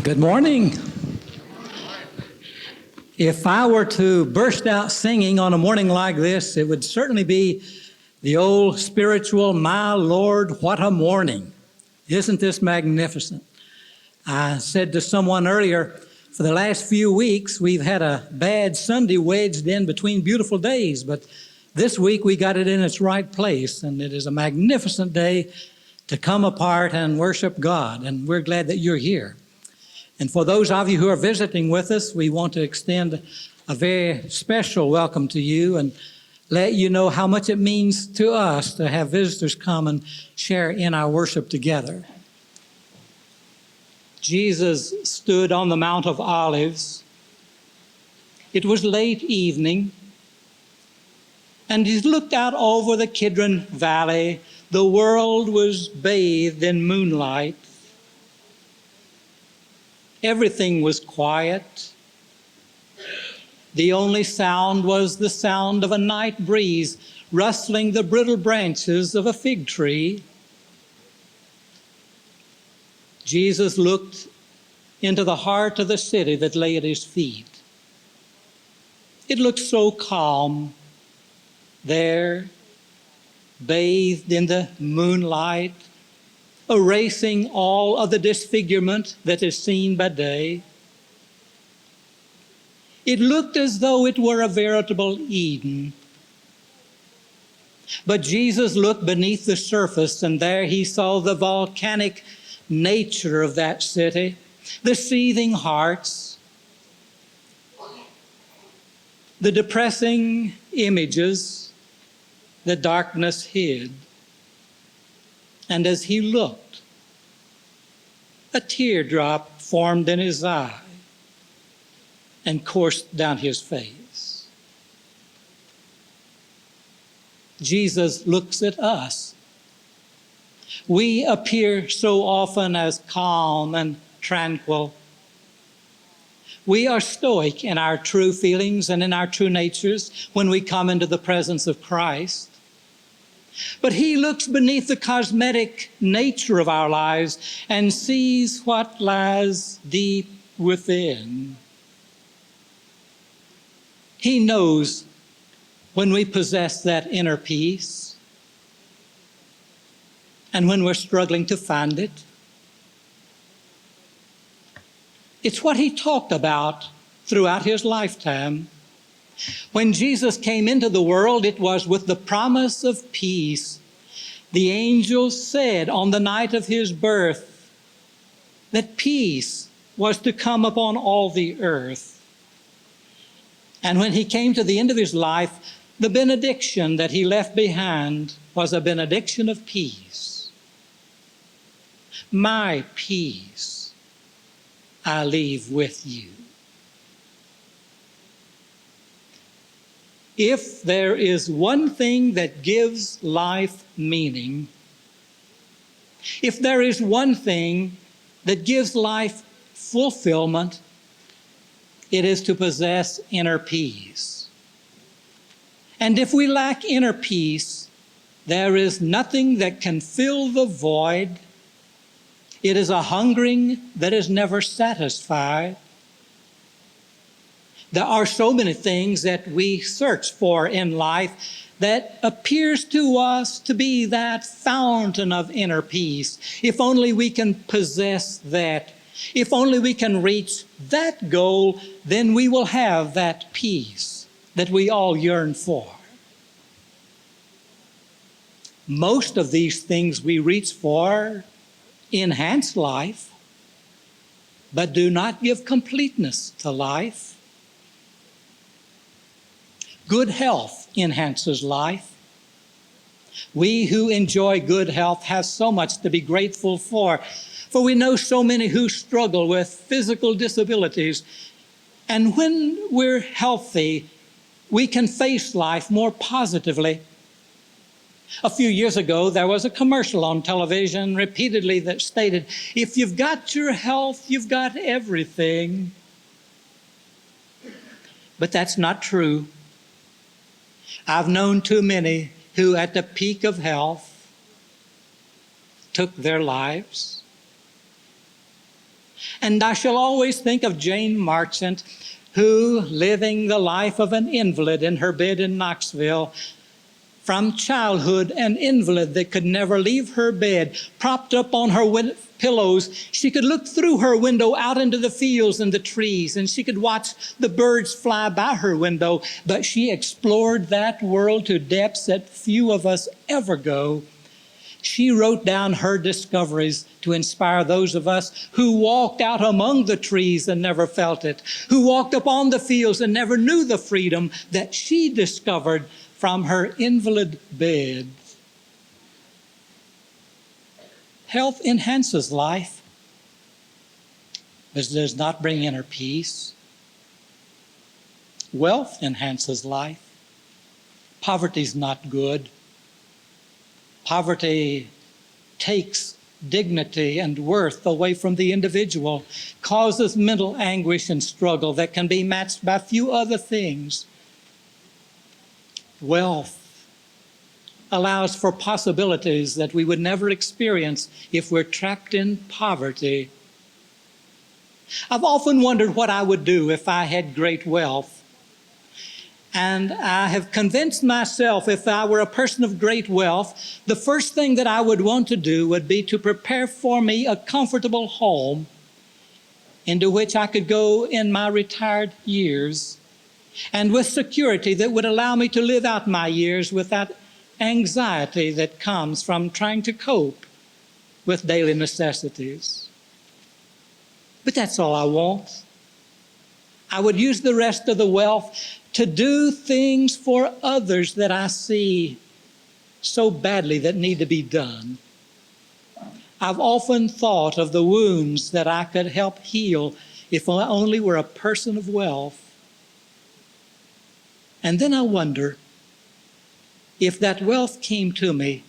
Good morning. If I were to burst out singing on a morning like this, it would certainly be the old spiritual, "My Lord, what a morning." Isn't this magnificent? I said to someone earlier, for the last few weeks, we've had a bad Sunday wedged in between beautiful days, but this week we got it in its right place, and it is a magnificent day to come apart and worship God, and we're glad that you're here. And for those of you who are visiting with us, we want to extend a very special welcome to you and let you know how much it means to us to have visitors come and share in our worship together. Jesus stood on the Mount of Olives. It was late evening, and he looked out over the Kidron Valley. The world was bathed in moonlight. Everything was quiet. The only sound was the sound of a night breeze rustling the brittle branches of a fig tree. Jesus looked into the heart of the city that lay at his feet. It looked so calm there, bathed in the moonlight, erasing all of the disfigurement that is seen by day. It looked as though it were a veritable Eden. But Jesus looked beneath the surface, and there he saw the volcanic nature of that city, the seething hearts, the depressing images that darkness hid. And as he looked, a teardrop formed in his eye and coursed down his face. Jesus looks at us. We appear so often as calm and tranquil. We are stoic in our true feelings and in our true natures when we come into the presence of Christ. But he looks beneath the cosmetic nature of our lives and sees what lies deep within. He knows when we possess that inner peace and when we're struggling to find it. It's what he talked about throughout his lifetime. When Jesus came into the world, it was with the promise of peace. The angels said on the night of his birth that peace was to come upon all the earth. And when he came to the end of his life, the benediction that he left behind was a benediction of peace. My peace I leave with you. If there is one thing that gives life meaning, if there is one thing that gives life fulfillment, it is to possess inner peace. And if we lack inner peace, there is nothing that can fill the void. It is a hungering that is never satisfied. There are so many things that we search for in life that appears to us to be that fountain of inner peace. If only we can possess that, if only we can reach that goal, then we will have that peace that we all yearn for. Most of these things we reach for enhance life, but do not give completeness to life. Good health enhances life. We who enjoy good health have so much to be grateful for we know so many who struggle with physical disabilities. And when we're healthy, we can face life more positively. A few years ago, there was a commercial on television repeatedly that stated, "If you've got your health, you've got everything." But that's not true. I've known too many who at the peak of health took their lives. And I shall always think of Jane Marchant, who, living the life of an invalid in her bed in Knoxville, from childhood an invalid that could never leave her bed, propped up on her pillows, she could look through her window out into the fields and the trees, and she could watch the birds fly by her window, but she explored that world to depths that few of us ever go. She wrote down her discoveries to inspire those of us who walked out among the trees and never felt it, who walked upon the fields and never knew the freedom that she discovered from her invalid bed. Health enhances life, but it does not bring inner peace. Wealth enhances life. Poverty is not good. Poverty takes dignity and worth away from the individual, causes mental anguish and struggle that can be matched by few other things. Wealth allows for possibilities that we would never experience if we're trapped in poverty. I've often wondered what I would do if I had great wealth. And I have convinced myself if I were a person of great wealth, the first thing that I would want to do would be to prepare for me a comfortable home into which I could go in my retired years, and with security that would allow me to live out my years without anxiety that comes from trying to cope with daily necessities. But that's all I want. I would use the rest of the wealth to do things for others that I see so badly that need to be done. I've often thought of the wounds that I could help heal if I only were a person of wealth. And then I wonder, if that wealth came to me,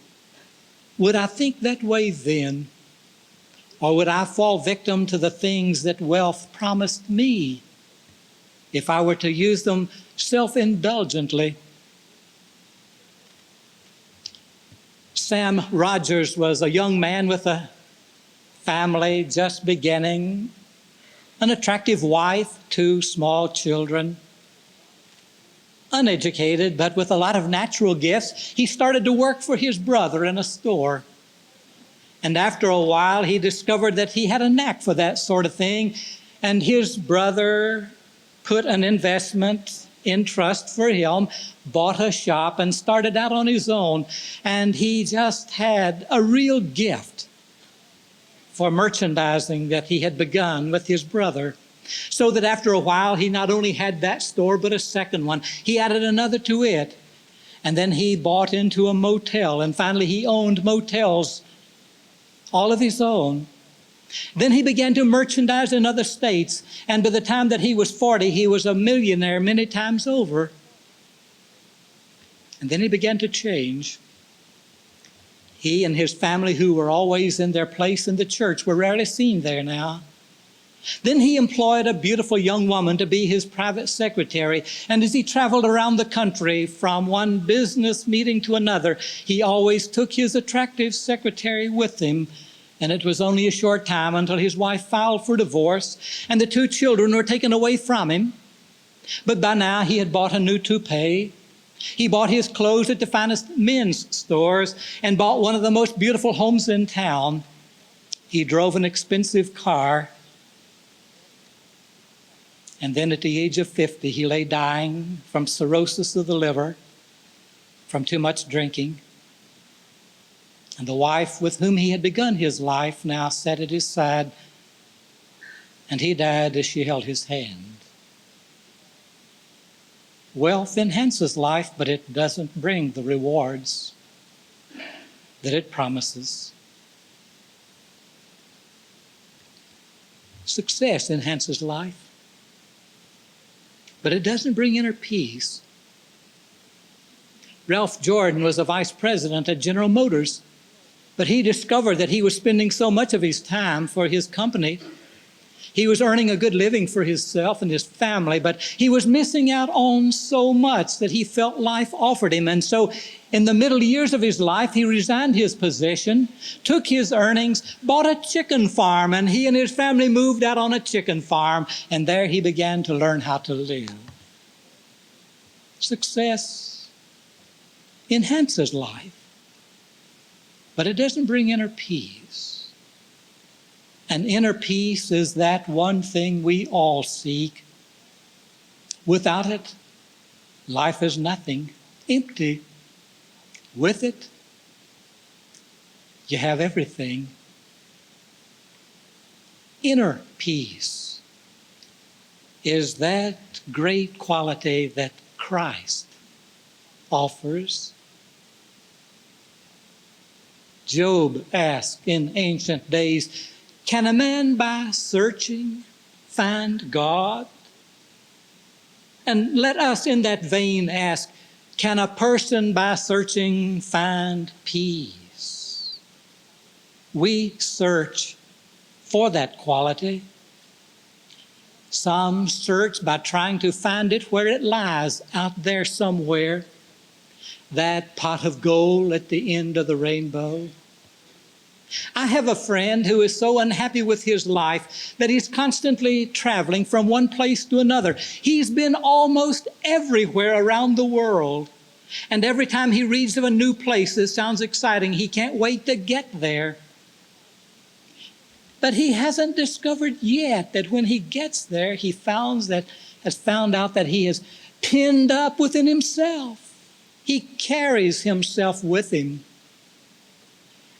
would I think that way then? Or would I fall victim to the things that wealth promised me if I were to use them self-indulgently? Sam Rogers was a young man with a family just beginning, an attractive wife, 2 small children. Uneducated, but with a lot of natural gifts, he started to work for his brother in a store. And after a while, he discovered that he had a knack for that sort of thing, and his brother put an investment in trust for him, bought a shop, and started out on his own. And he just had a real gift for merchandising that he had begun with his brother. So that after a while, he not only had that store, but a second one. He added another to it. And then he bought into a motel, and finally he owned motels all of his own. Then he began to merchandise in other states, and by the time that he was 40, he was a millionaire many times over. And then he began to change. He and his family, who were always in their place in the church, were rarely seen there now. Then he employed a beautiful young woman to be his private secretary, and as he traveled around the country from one business meeting to another, he always took his attractive secretary with him. And it was only a short time until his wife filed for divorce and the 2 children were taken away from him. But by now he had bought a new toupee. He bought his clothes at the finest men's stores and bought one of the most beautiful homes in town. He drove an expensive car. And then at the age of 50, he lay dying from cirrhosis of the liver, from too much drinking. And the wife with whom he had begun his life now sat at his side, and he died as she held his hand. Wealth enhances life, but it doesn't bring the rewards that it promises. Success enhances life, but it doesn't bring inner peace. Ralph Jordan was a vice president at General Motors, but he discovered that he was spending so much of his time for his company. He was earning a good living for himself and his family, but he was missing out on so much that he felt life offered him. And so In the middle years of his life, he resigned his position, took his earnings, bought a chicken farm, and he and his family moved out on a chicken farm, and there he began to learn how to live. Success enhances life, but it doesn't bring inner peace. And inner peace is that one thing we all seek. Without it, life is nothing, empty. With it, you have everything. Inner peace is that great quality that Christ offers. Job asked in ancient days, "Can a man by searching find God?" And let us in that vein ask, can a person by searching find peace? We search for that quality. Some search by trying to find it where it lies, out there somewhere, that pot of gold at the end of the rainbow. I have a friend who is so unhappy with his life that he's constantly traveling from one place to another. He's been almost everywhere around the world. And every time he reads of a new place that sounds exciting, he can't wait to get there. But he hasn't discovered yet that when he gets there, he has found out that he is pinned up within himself. He carries himself with him.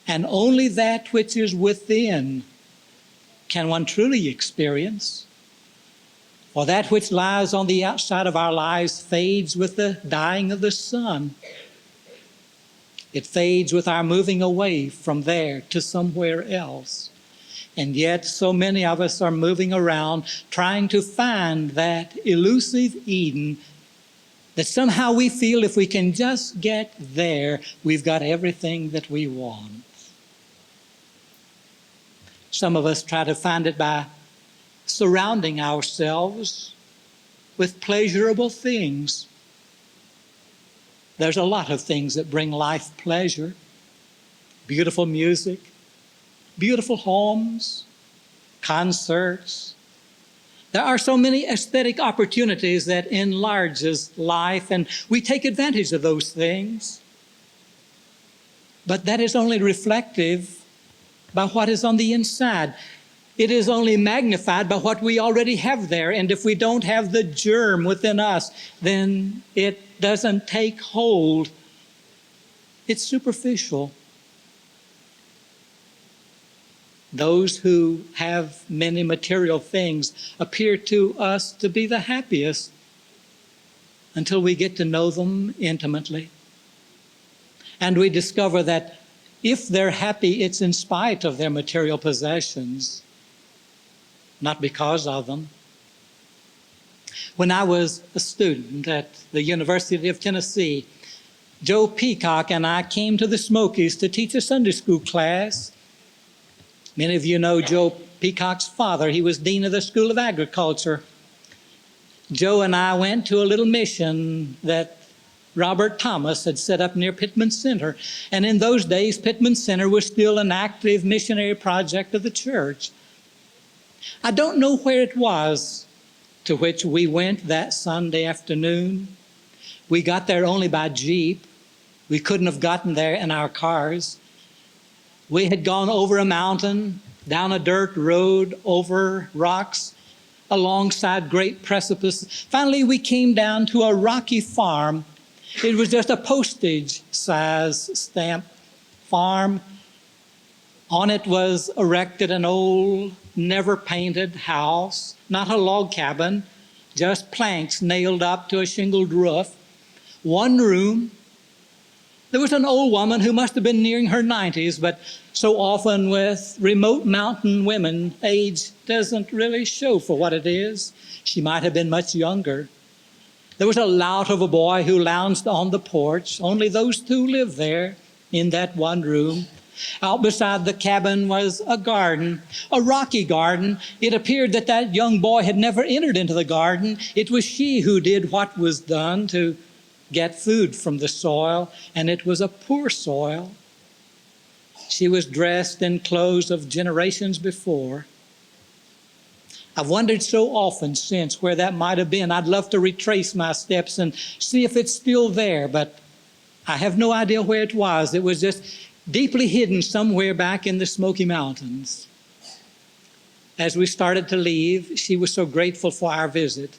And only that which is within can one truly experience. For that which lies on the outside of our lives fades with the dying of the sun. It fades with our moving away from there to somewhere else. And yet so many of us are moving around trying to find that elusive Eden that somehow we feel if we can just get there, we've got everything that we want. Some of us try to find it by surrounding ourselves with pleasurable things. There's a lot of things that bring life pleasure. Beautiful music, beautiful homes, concerts. There are so many aesthetic opportunities that enlarges life, and we take advantage of those things. But that is only reflective by what is on the inside. It is only magnified by what we already have there. And if we don't have the germ within us, then it doesn't take hold. It's superficial. Those who have many material things appear to us to be the happiest until we get to know them intimately. And we discover that if they're happy, it's in spite of their material possessions, not because of them. When I was a student at the University of Tennessee, Joe Peacock and I came to the Smokies to teach a Sunday school class. Many of you know Joe Peacock's father. He was dean of the School of Agriculture. Joe and I went to a little mission that Robert Thomas had set up near Pittman Center. And in those days, Pittman Center was still an active missionary project of the church. I don't know where it was to which we went that Sunday afternoon. We got there only by Jeep. We couldn't have gotten there in our cars. We had gone over a mountain, down a dirt road, over rocks, alongside great precipices. Finally, we came down to a rocky farm. It was just a postage-size stamp farm. On it was erected an old, never-painted house, not a log cabin, just planks nailed up to a shingled roof. One room. There was an old woman who must have been nearing her 90s, but so often with remote mountain women, age doesn't really show for what it is. She might have been much younger. There was a lout of a boy who lounged on the porch. Only those two lived there in that one room. Out beside the cabin was a garden, a rocky garden. It appeared that that young boy had never entered into the garden. It was she who did what was done to get food from the soil, and it was a poor soil. She was dressed in clothes of generations before. I've wondered so often since where that might have been. I'd love to retrace my steps and see if it's still there, but I have no idea where it was. It was just deeply hidden somewhere back in the Smoky Mountains. As we started to leave, she was so grateful for our visit.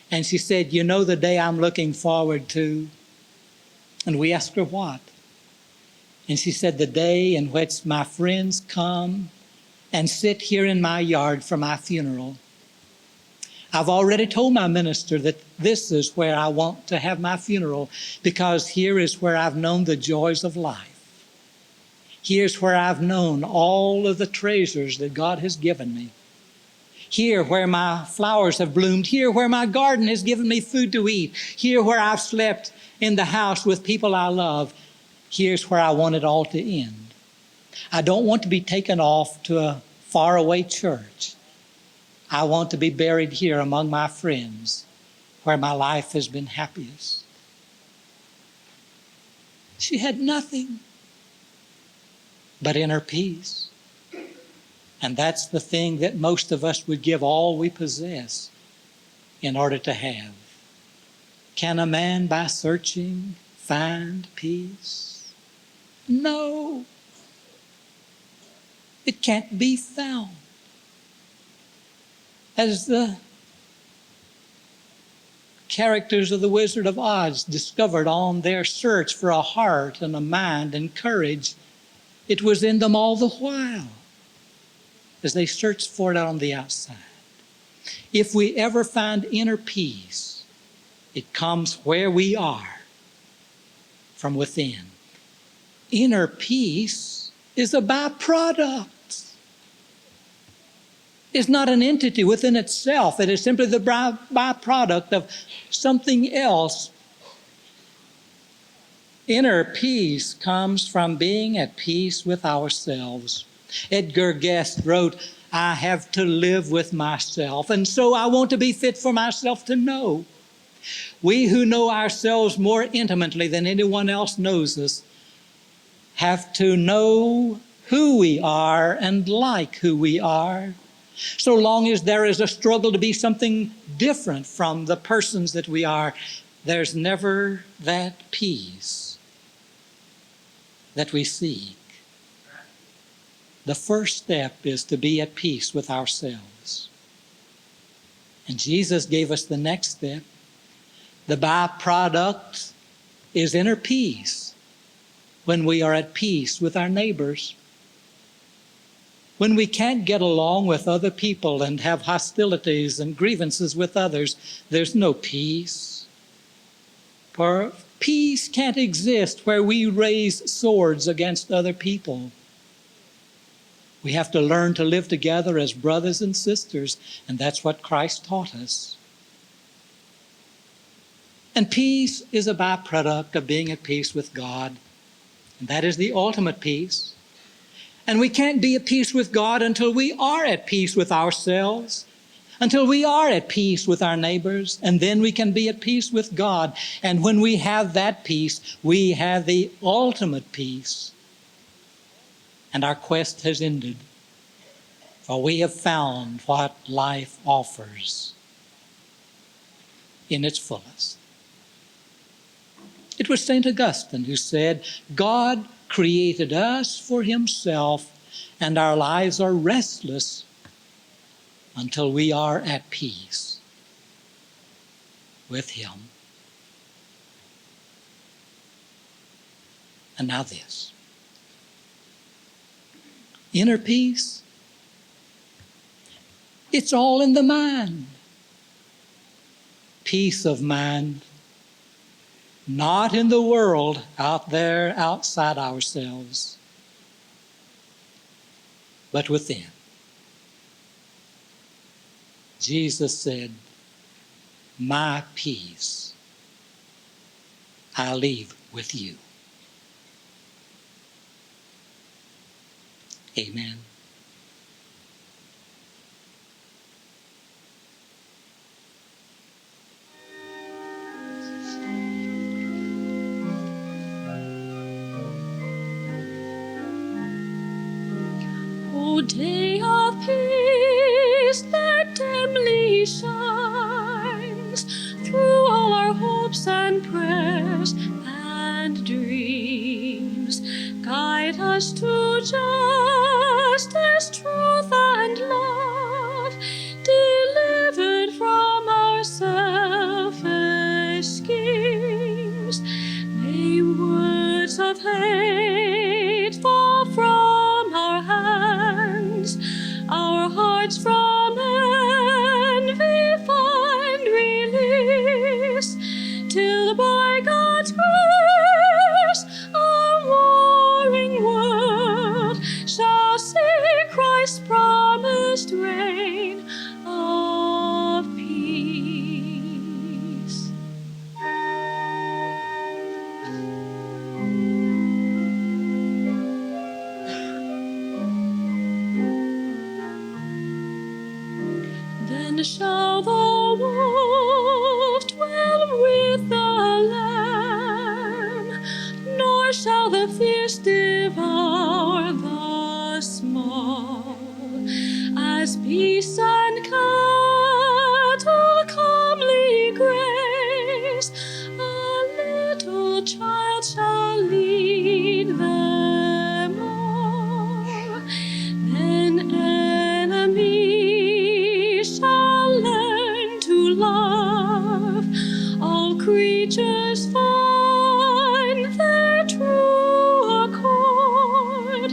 And she said, "You know the day I'm looking forward to?" And we asked her what. And she said, "The day in which my friends come and sit here in my yard for my funeral. I've already told my minister that this is where I want to have my funeral, because here is where I've known the joys of life. Here's where I've known all of the treasures that God has given me. Here where my flowers have bloomed. Here where my garden has given me food to eat. Here where I've slept in the house with people I love. Here's where I want it all to end. I don't want to be taken off to a faraway church. I want to be buried here among my friends, where my life has been happiest." She had nothing but inner peace. And that's the thing that most of us would give all we possess in order to have. Can a man by searching find peace? No. It can't be found. As the characters of the Wizard of Oz discovered on their search for a heart and a mind and courage, it was in them all the while as they searched for it on the outside. If we ever find inner peace, it comes where we are, from within. Inner peace is a byproduct. It's not an entity within itself. It is simply the byproduct of something else. Inner peace comes from being at peace with ourselves. Edgar Guest wrote, "I have to live with myself, and so I want to be fit for myself to know." We who know ourselves more intimately than anyone else knows us have to know who we are and like who we are. So long as there is a struggle to be something different from the persons that we are, there's never that peace that we seek. The first step is to be at peace with ourselves. And Jesus gave us the next step. The byproduct is inner peace when we are at peace with our neighbors. When we can't get along with other people and have hostilities and grievances with others, there's no peace. For peace can't exist where we raise swords against other people. We have to learn to live together as brothers and sisters, and that's what Christ taught us. And peace is a byproduct of being at peace with God, and that is the ultimate peace. And we can't be at peace with God until we are at peace with ourselves, until we are at peace with our neighbors, and then we can be at peace with God. And when we have that peace, we have the ultimate peace. And our quest has ended, for we have found what life offers in its fullest. It was St. Augustine who said, "God created us for himself, and our lives are restless until we are at peace with him." And now this. Inner peace, it's all in the mind. Peace of mind, not in the world out there outside ourselves, but within. Jesus said, "My peace I leave with you." Amen. He shines through all our hopes and prayers and dreams. Guide us to justice, truth, and love, delivered from our selfish schemes. May words of hate fall from our hands, our hearts from envy find release, till by God's grace our warring world shall see Christ's promised reign of peace. Then shall the wolf dwell with the lamb, nor shall the fierce devour the small, as peace and cattle calmly graze. A little child shall lead them all. Then enemies shall learn to love. All creatures find their true accord.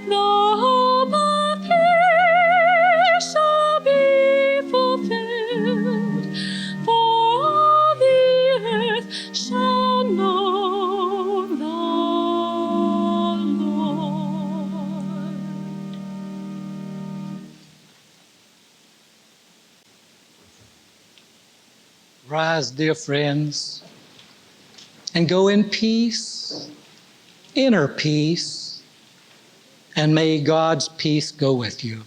The hope of peace shall be fulfilled, for all the earth shall know the Lord. Rise, dear friends, and go in peace, inner peace, and may God's peace go with you.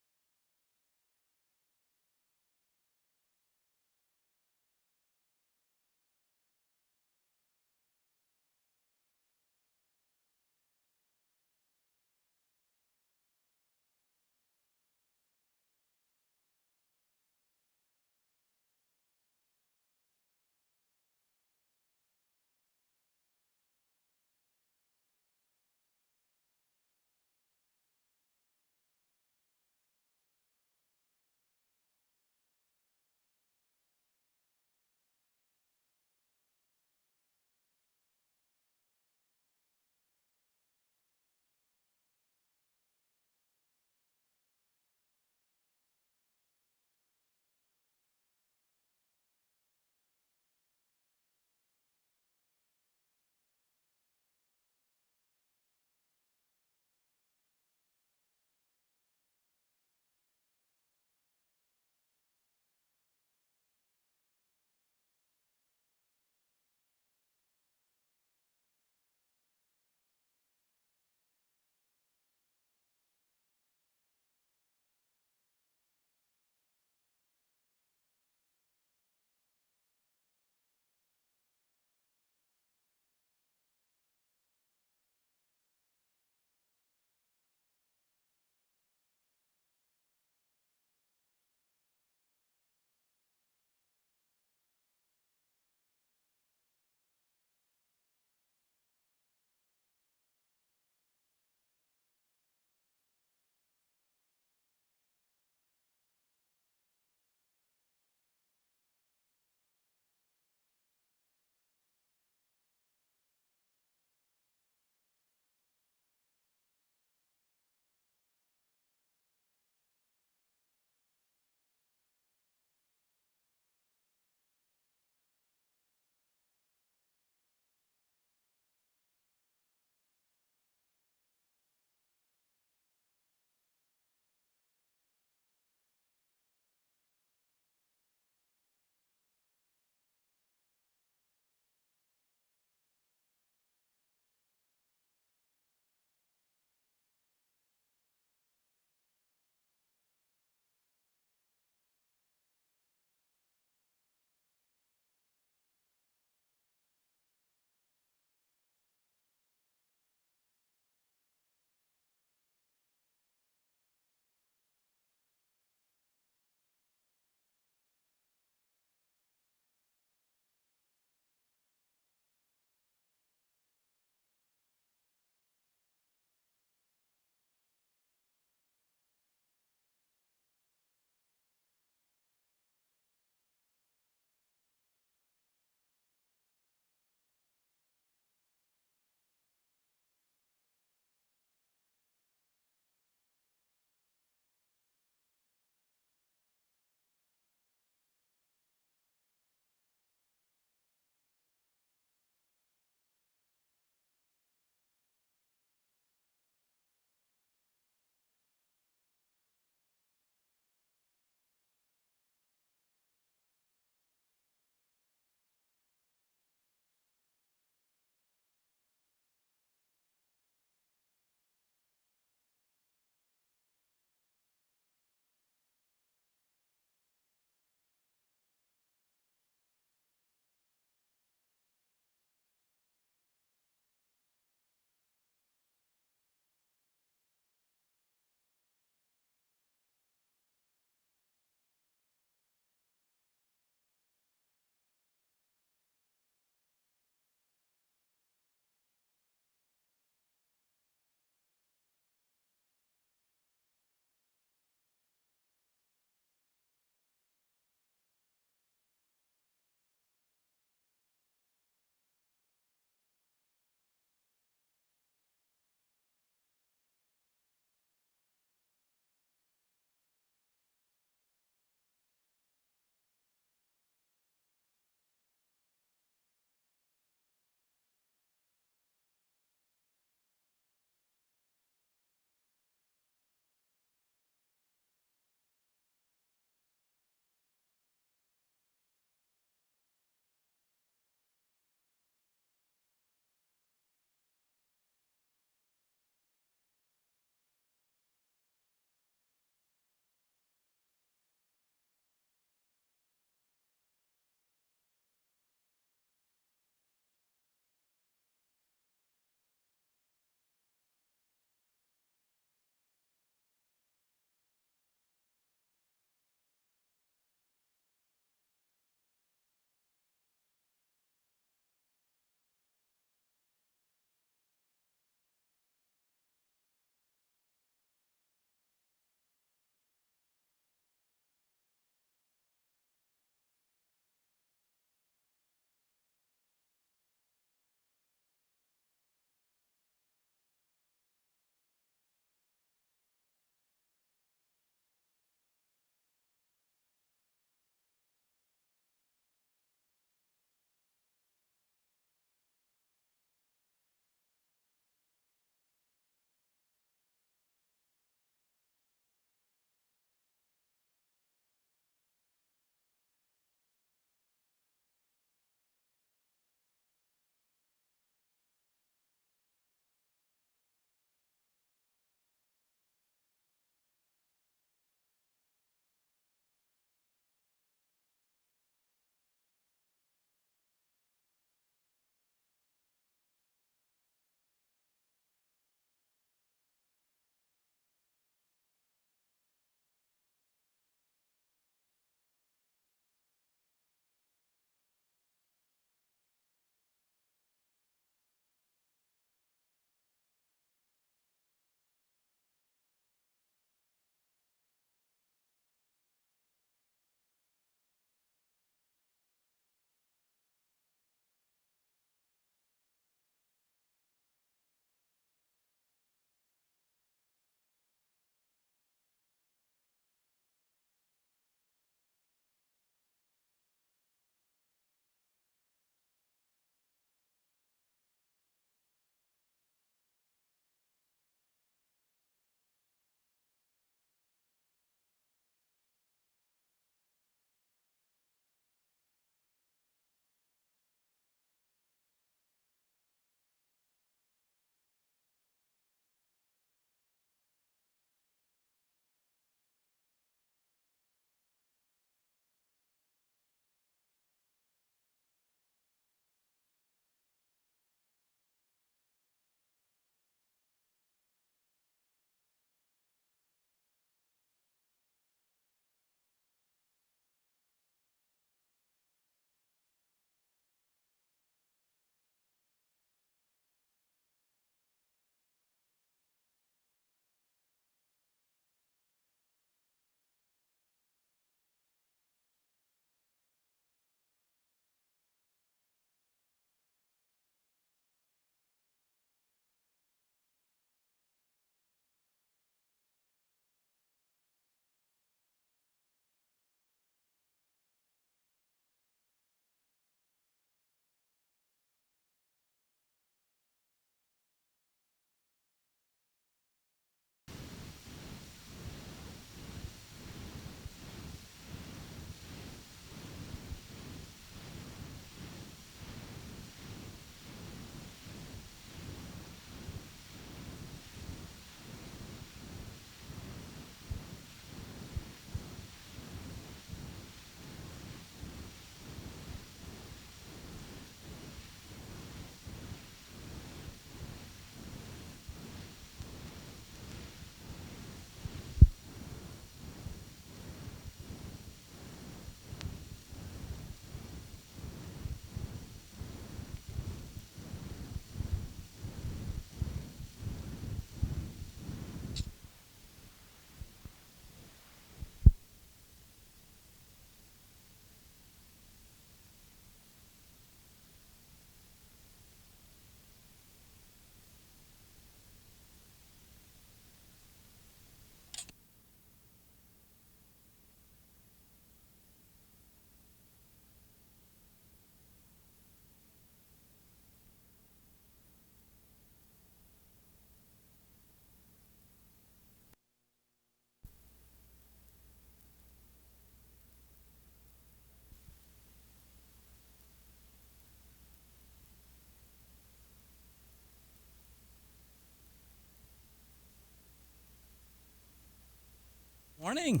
Morning.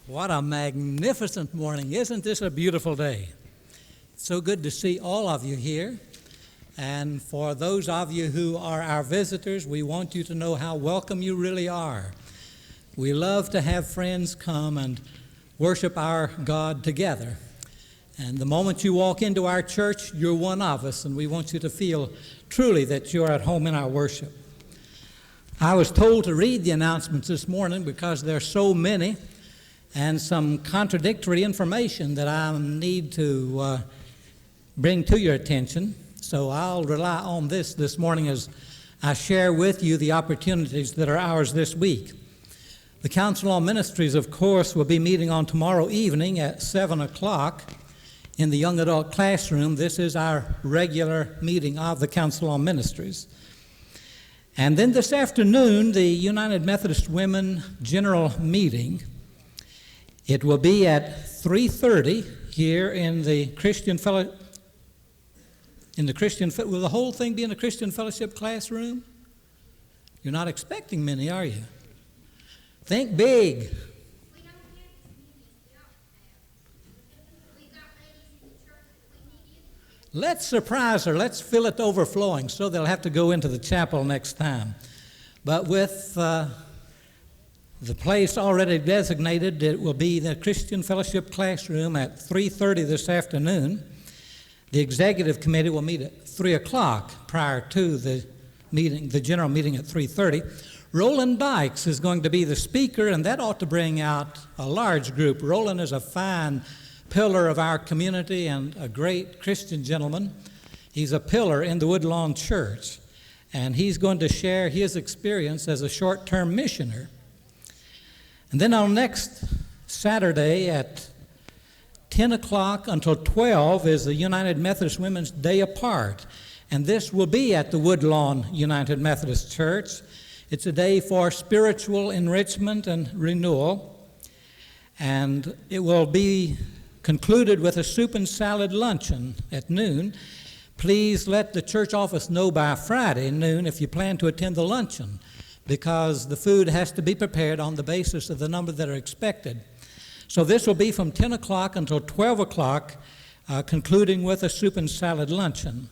What a magnificent morning. Isn't this a beautiful day? So good to see all of you here. And for those of you who are our visitors, we want you to know how welcome you really are. We love to have friends come and worship our God together. And the moment you walk into our church, you're one of us, and we want you to feel truly that you're at home in our worship. I was told to read the announcements this morning because there are so many and some contradictory information that I need to bring to your attention. So I'll rely on this morning as I share with you the opportunities that are ours this week. The Council on Ministries, of course, will be meeting on tomorrow evening at 7 o'clock in the young adult classroom. This is our regular meeting of the Council on Ministries. And then this afternoon, the United Methodist Women General Meeting. It will be at 3:30 here in the Christian Fellowship. Will the whole thing be in the Christian Fellowship classroom? You're not expecting many, are you? Think big. Let's surprise her. Let's fill it overflowing so they'll have to go into the chapel next time. But with the place already designated, it will be the Christian Fellowship classroom at 3:30 this afternoon. The executive committee will meet at 3 o'clock prior to the meeting, the general meeting at 3:30. Roland Dykes is going to be the speaker, and that ought to bring out a large group. Roland is a fine pillar of our community and a great Christian gentleman. He's a pillar in the Woodlawn Church, and he's going to share his experience as a short-term missioner. And then on next Saturday at 10 o'clock until 12 is the United Methodist Women's Day Apart, and this will be at the Woodlawn United Methodist Church. It's a day for spiritual enrichment and renewal, and it will be concluded with a soup and salad luncheon at noon. Please let the church office know by Friday noon if you plan to attend the luncheon, because the food has to be prepared on the basis of the number that are expected. So this will be from 10 o'clock until 12 o'clock, concluding with a soup and salad luncheon.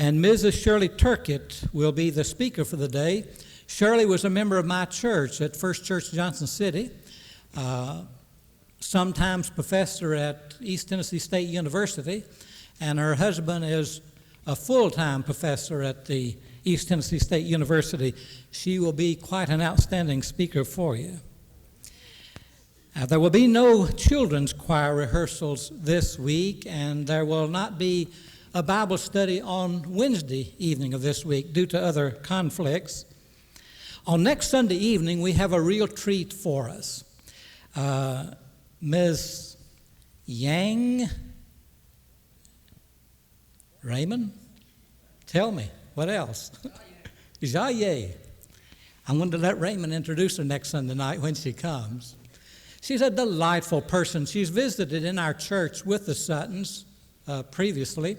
And Mrs. Shirley Turkett will be the speaker for the day. Shirley was a member of my church at First Church Johnson City, sometimes professor at East Tennessee State University, and her husband is a full-time professor at the East Tennessee State University. She will be quite an outstanding speaker for you. There will be no children's choir rehearsals this week, and there will not be a Bible study on Wednesday evening of this week due to other conflicts. On next Sunday evening, we have a real treat for us. Ms. Yang Raymond, tell me, what else? Jaye. I'm going to let Raymond introduce her next Sunday night when she comes. She's a delightful person. She's visited in our church with the Suttons previously,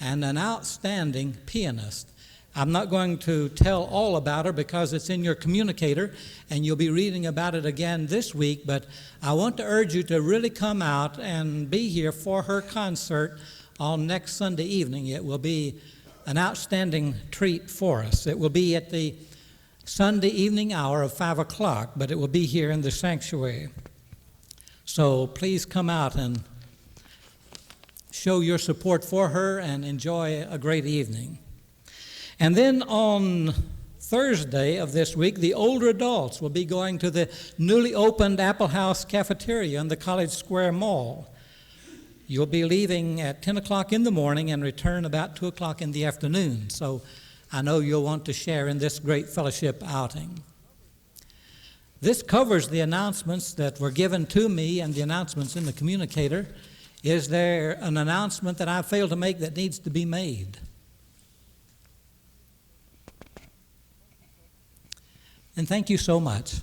and an outstanding pianist. I'm not going to tell all about her because it's in your communicator, and you'll be reading about it again this week, but I want to urge you to really come out and be here for her concert on next Sunday evening. It will be an outstanding treat for us. It will be at the Sunday evening hour of 5 o'clock, but it will be here in the sanctuary. So please come out and show your support for her and enjoy a great evening. And then on Thursday of this week, the older adults will be going to the newly opened Apple House cafeteria in the College Square Mall. You'll be leaving at 10 o'clock in the morning and return about 2 o'clock in the afternoon. So I know you'll want to share in this great fellowship outing. This covers the announcements that were given to me and the announcements in the communicator. Is there an announcement that I failed to make that needs to be made? And thank you so much.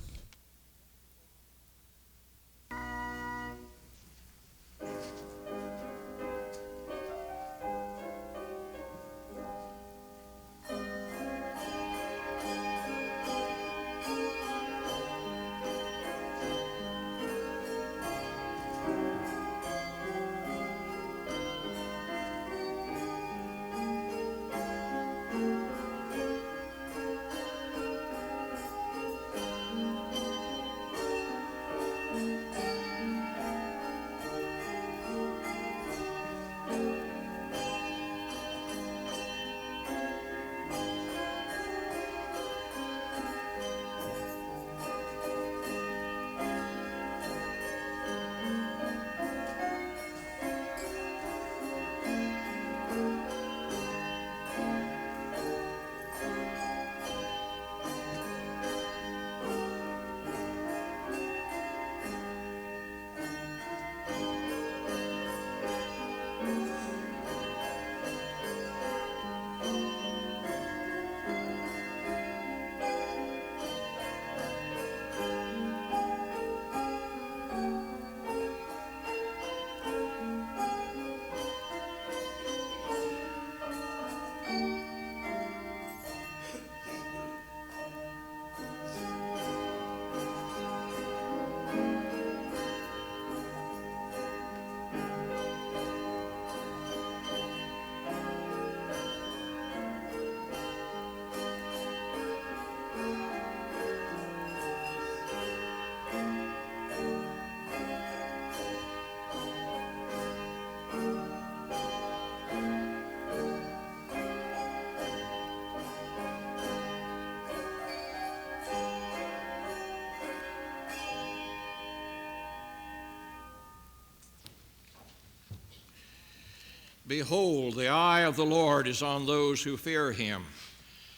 Behold, the eye of the Lord is on those who fear him,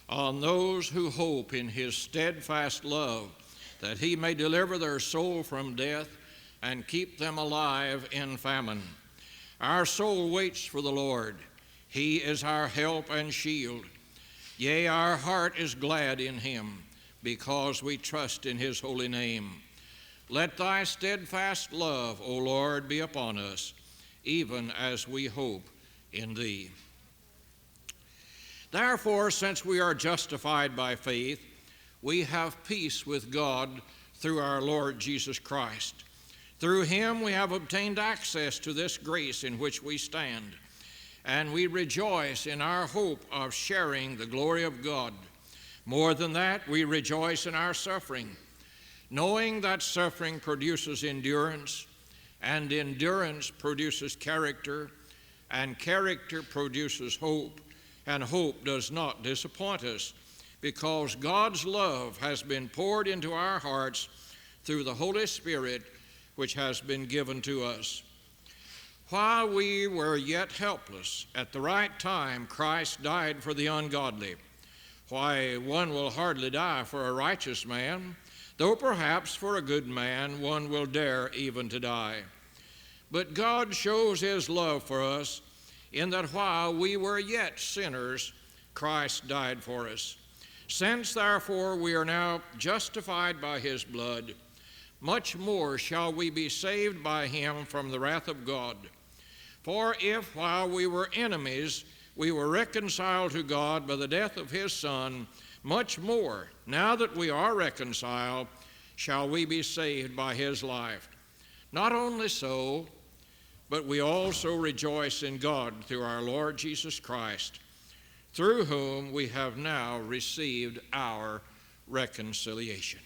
on those who hope in his steadfast love, that he may deliver their soul from death and keep them alive in famine. Our soul waits for the Lord. He is our help and shield. Yea, our heart is glad in him, because we trust in his holy name. Let thy steadfast love, O Lord, be upon us, even as we hope in thee. Therefore, since we are justified by faith, we have peace with God through our Lord Jesus Christ. Through him we have obtained access to this grace in which we stand, and we rejoice in our hope of sharing the glory of God. More than that, we rejoice in our suffering, knowing that suffering produces endurance, and endurance produces character, and character produces hope, and hope does not disappoint us, because God's love has been poured into our hearts through the Holy Spirit, which has been given to us. While we were yet helpless, at the right time Christ died for the ungodly. Why, one will hardly die for a righteous man, though perhaps for a good man one will dare even to die. But God shows his love for us in that while we were yet sinners, Christ died for us. Since therefore we are now justified by his blood, much more shall we be saved by him from the wrath of God. For if while we were enemies we were reconciled to God by the death of his Son, much more, now that we are reconciled, shall we be saved by his life. Not only so, but we also rejoice in God through our Lord Jesus Christ, through whom we have now received our reconciliation.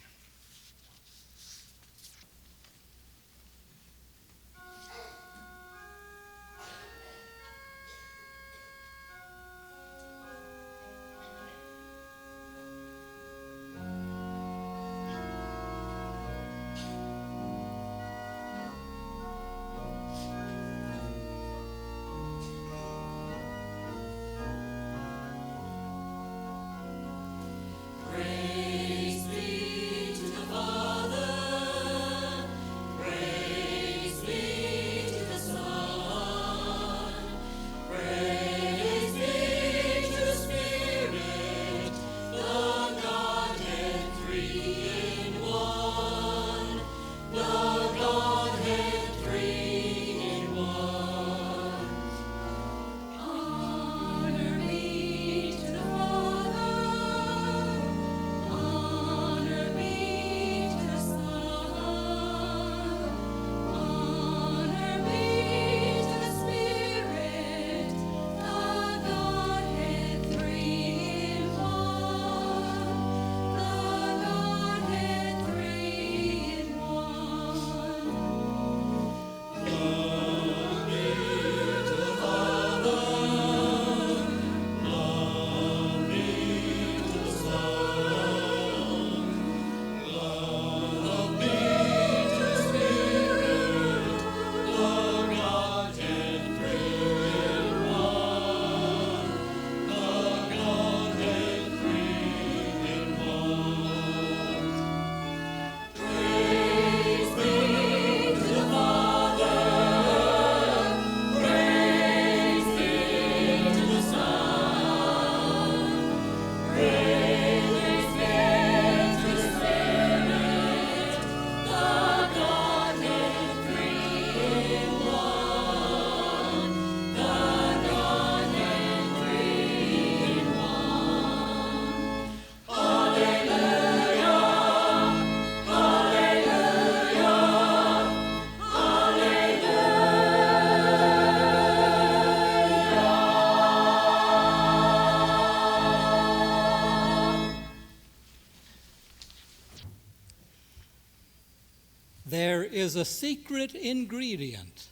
There is a secret ingredient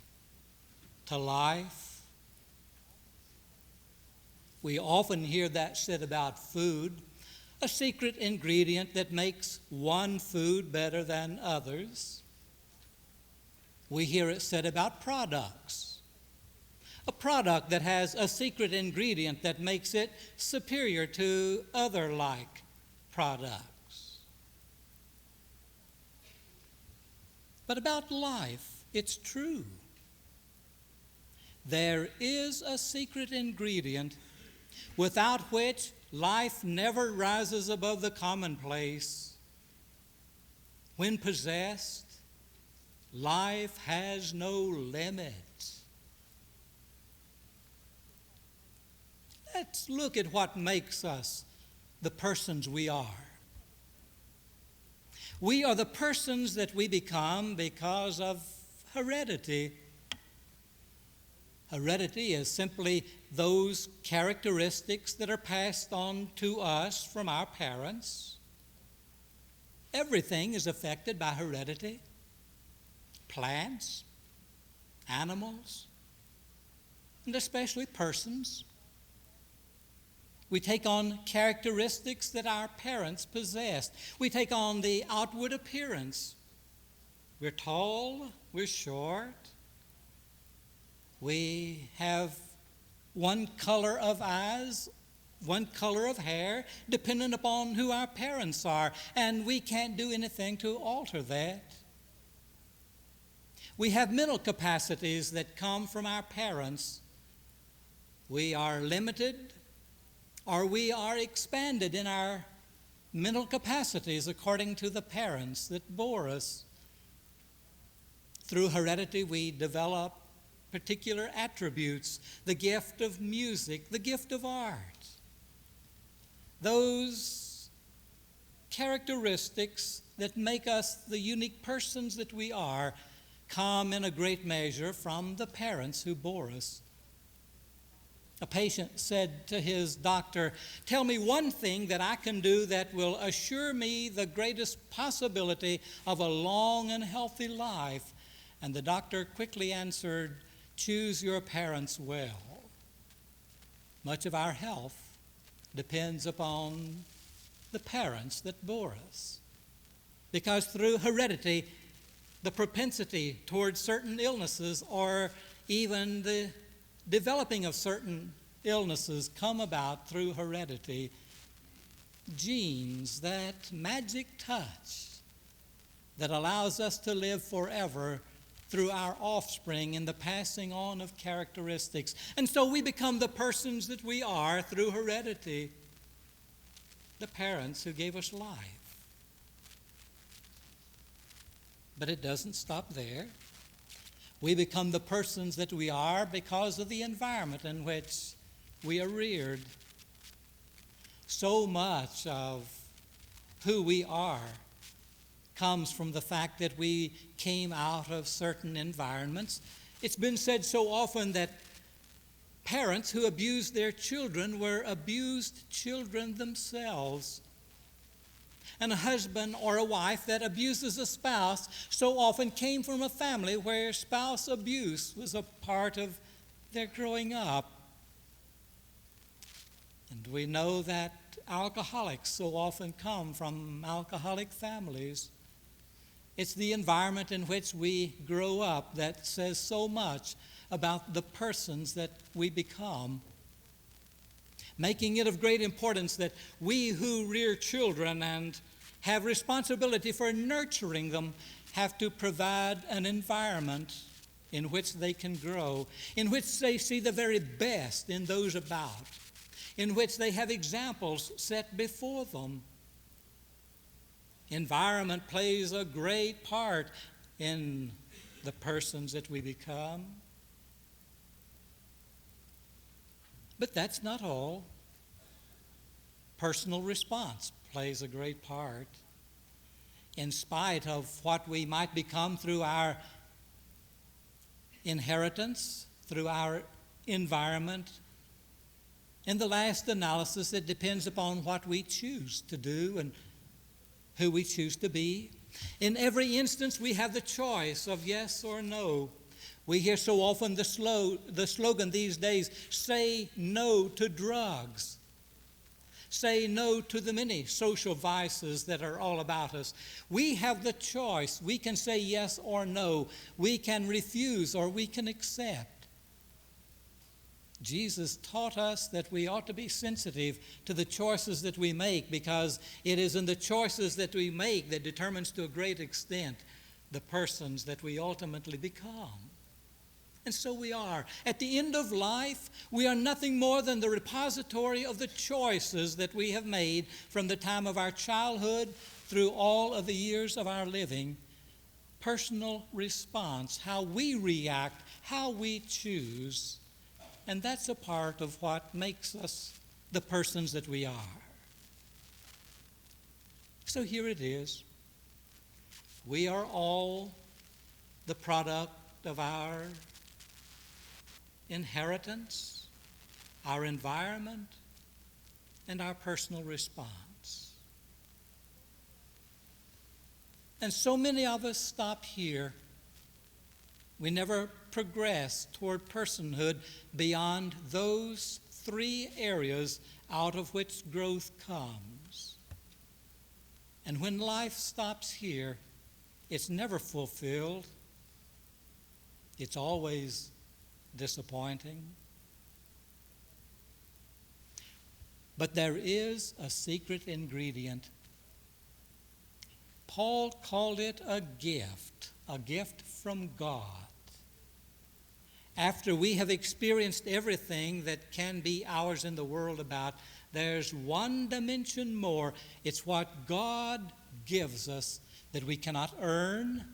to life. We often hear that said about food, a secret ingredient that makes one food better than others. We hear it said about products. a product that has a secret ingredient that makes it superior to other like products. But about life, it's true. There is a secret ingredient without which life never rises above the commonplace. When possessed, life has no limit. Let's look at what makes us the persons we are. We are the persons that we become because of heredity. Heredity is simply those characteristics that are passed on to us from our parents. Everything is affected by heredity. Plants, animals, and especially persons. We take on characteristics that our parents possessed. We take on the outward appearance. We're tall, we're short. We have one color of eyes, one color of hair, dependent upon who our parents are, and we can't do anything to alter that. We have mental capacities that come from our parents. We are limited or we are expanded in our mental capacities according to the parents that bore us. Through heredity, we develop particular attributes, the gift of music, the gift of art. Those characteristics that make us the unique persons that we are come in a great measure from the parents who bore us. A patient said to his doctor, "Tell me one thing that I can do that will assure me the greatest possibility of a long and healthy life." And the doctor quickly answered, "Choose your parents well." Much of our health depends upon the parents that bore us. Because through heredity, the propensity towards certain illnesses or even the developing of certain illnesses come about through heredity. Genes, that magic touch that allows us to live forever through our offspring in the passing on of characteristics. And so we become the persons that we are through heredity, the parents who gave us life. But it doesn't stop there. We become the persons that we are because of the environment in which we are reared. So much of who we are comes from the fact that we came out of certain environments. It's been said so often that parents who abused their children were abused children themselves. And a husband or a wife that abuses a spouse so often came from a family where spouse abuse was a part of their growing up. And we know that alcoholics so often come from alcoholic families. It's the environment in which we grow up that says so much about the persons that we become, making it of great importance that we who rear children and have responsibility for nurturing them have to provide an environment in which they can grow, in which they see the very best in those about, in which they have examples set before them. Environment plays a great part in the persons that we become. But that's not all. Personal response plays a great part. In spite of what we might become through our inheritance, through our environment, in the last analysis, it depends upon what we choose to do and who we choose to be. In every instance, we have the choice of yes or no. We hear so often the slogan these days, say no to drugs. Say no to the many social vices that are all about us. We have the choice. We can say yes or no. We can refuse or we can accept. Jesus taught us that we ought to be sensitive to the choices that we make, because it is in the choices that we make that determines to a great extent the persons that we ultimately become. And so we are. At the end of life, we are nothing more than the repository of the choices that we have made from the time of our childhood through all of the years of our living. Personal response, how we react, how we choose. And that's a part of what makes us the persons that we are. So here it is. We are all the product of our inheritance, our environment, and our personal response. And so many of us stop here. We never progress toward personhood beyond those three areas out of which growth comes. And when life stops here, it's never fulfilled. It's always disappointing. But there is a secret ingredient. Paul called it a gift from God. After we have experienced everything that can be ours in the world about, there's one dimension more. It's what God gives us that we cannot earn,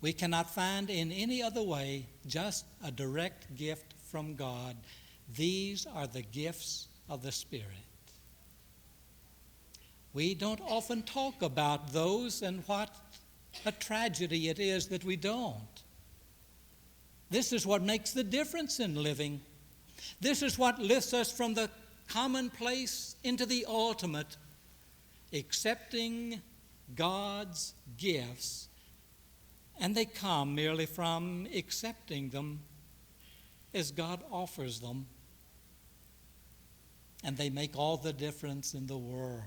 we cannot find in any other way, just a direct gift from God. These are the gifts of the Spirit. We don't often talk about those, and what a tragedy it is that we don't. This is what makes the difference in living. This is what lifts us from the commonplace into the ultimate, accepting God's gifts. And they come merely from accepting them as God offers them. And they make all the difference in the world.